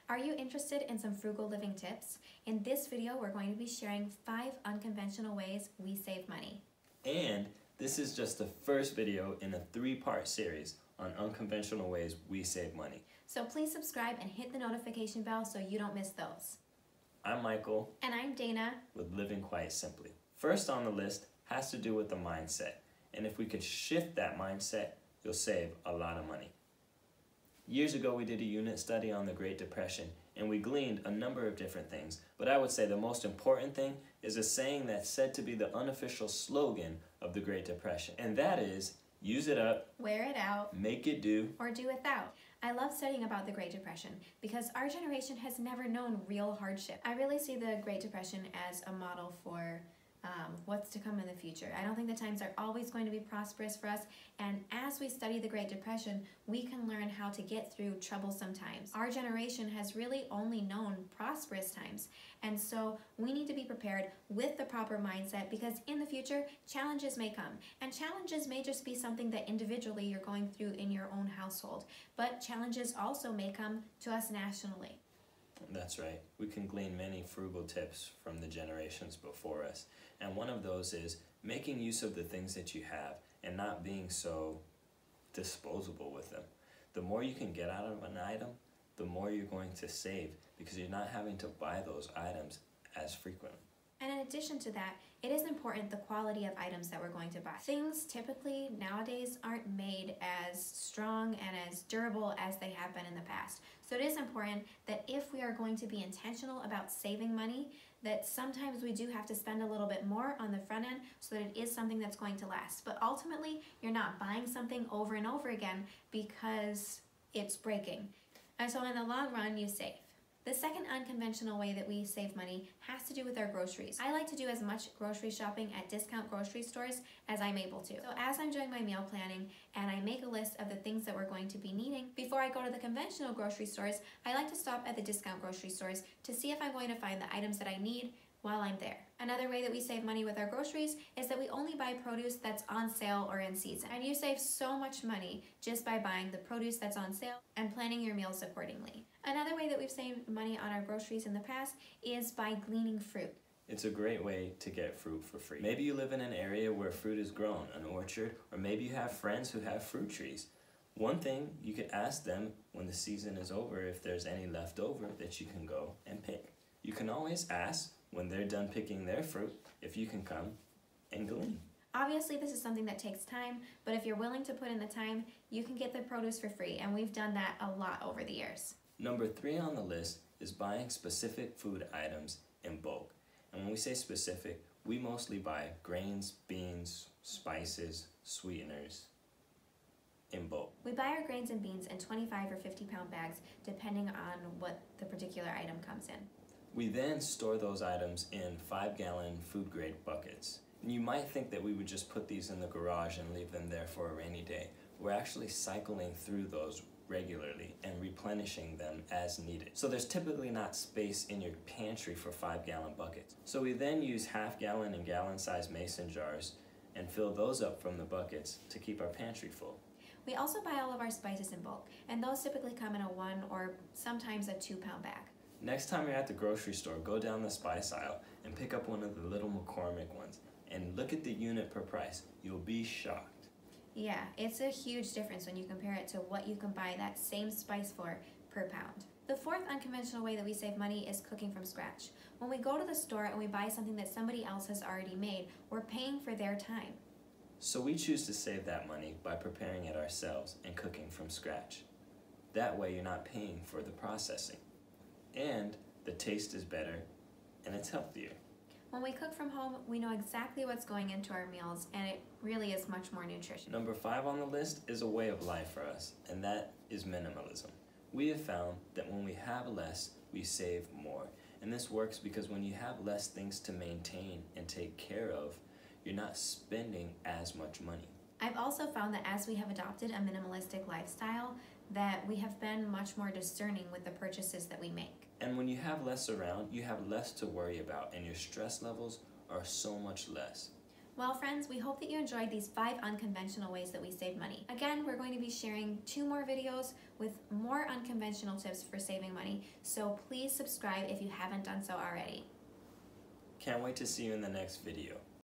Are you interested in some frugal living tips? In this video, we're going to be sharing 5 unconventional ways we save money. And this is just the first video in a 3-part series on unconventional ways we save money. So please subscribe and hit the notification bell so you don't miss those. I'm Michael. And I'm Dana. With Living Quite Simply. First on the list has to do with the mindset. And if we could shift that mindset, you'll save a lot of money. Years ago, we did a unit study on the Great Depression, and we gleaned a number of different things. But I would say the most important thing is a saying that's said to be the unofficial slogan of the Great Depression. And that is, use it up, wear it out, make it do, or do without. I love studying about the Great Depression because our generation has never known real hardship. I really see the Great Depression as a model for what's to come in the future. I don't think the times are always going to be prosperous for us, and as we study the Great Depression, we can learn how to get through troublesome times. Our generation has really only known prosperous times, and so we need to be prepared with the proper mindset because in the future, challenges may come, and challenges may just be something that individually you're going through in your own household, but challenges also may come to us nationally. That's right. We can glean many frugal tips from the generations before us. And one of those is making use of the things that you have and not being so disposable with them. The more you can get out of an item, the more you're going to save because you're not having to buy those items as frequently. And in addition to that, it is important the quality of items that we're going to buy. Things typically nowadays aren't made as strong and as durable as they have been in the past. So it is important that if we are going to be intentional about saving money, that sometimes we do have to spend a little bit more on the front end so that it is something that's going to last. But ultimately, you're not buying something over and over again because it's breaking. And so in the long run, you save. The second unconventional way that we save money has to do with our groceries. I like to do as much grocery shopping at discount grocery stores as I'm able to. So as I'm doing my meal planning and I make a list of the things that we're going to be needing, before I go to the conventional grocery stores, I like to stop at the discount grocery stores to see if I'm going to find the items that I need while I'm there. Another way that we save money with our groceries is that we only buy produce that's on sale or in season. And you save so much money just by buying the produce that's on sale and planning your meals accordingly. Another way that we've saved money on our groceries in the past is by gleaning fruit. It's a great way to get fruit for free. Maybe you live in an area where fruit is grown, an orchard, or maybe you have friends who have fruit trees. One thing, you could ask them when the season is over if there's any left over that you can go and pick. You can always ask when they're done picking their fruit if you can come and glean. Obviously, this is something that takes time, but if you're willing to put in the time, you can get the produce for free, and we've done that a lot over the years. Number 3 on the list is buying specific food items in bulk. And when we say specific, we mostly buy grains, beans, spices, sweeteners in bulk. We buy our grains and beans in 25 or 50 pound bags depending on what the particular item comes in. We then store those items in 5-gallon food grade buckets. And you might think that we would just put these in the garage and leave them there for a rainy day. We're actually cycling through those regularly and replenishing them as needed. So there's typically not space in your pantry for 5-gallon buckets. So we then use half-gallon and gallon-sized mason jars and fill those up from the buckets to keep our pantry full. We also buy all of our spices in bulk, and those typically come in a 1 or sometimes a 2 pound bag. Next time you're at the grocery store, go down the spice aisle and pick up one of the little McCormick ones and look at the unit per price. You'll be shocked. Yeah, it's a huge difference when you compare it to what you can buy that same spice for per pound. The fourth unconventional way that we save money is cooking from scratch. When we go to the store and we buy something that somebody else has already made, we're paying for their time. So we choose to save that money by preparing it ourselves and cooking from scratch. That way you're not paying for the processing. And the taste is better and it's healthier. When we cook from home, we know exactly what's going into our meals, and it really is much more nutritious. Number 5 on the list is a way of life for us, and that is minimalism. We have found that when we have less, we save more. And this works because when you have less things to maintain and take care of, you're not spending as much money. I've also found that as we have adopted a minimalistic lifestyle, that we have been much more discerning with the purchases that we make. And when you have less around, you have less to worry about, and your stress levels are so much less. Well, friends, we hope that you enjoyed these 5 unconventional ways that we save money. Again, we're going to be sharing 2 more videos with more unconventional tips for saving money. So so please subscribe if you haven't done so already. Can't wait to see you in the next video.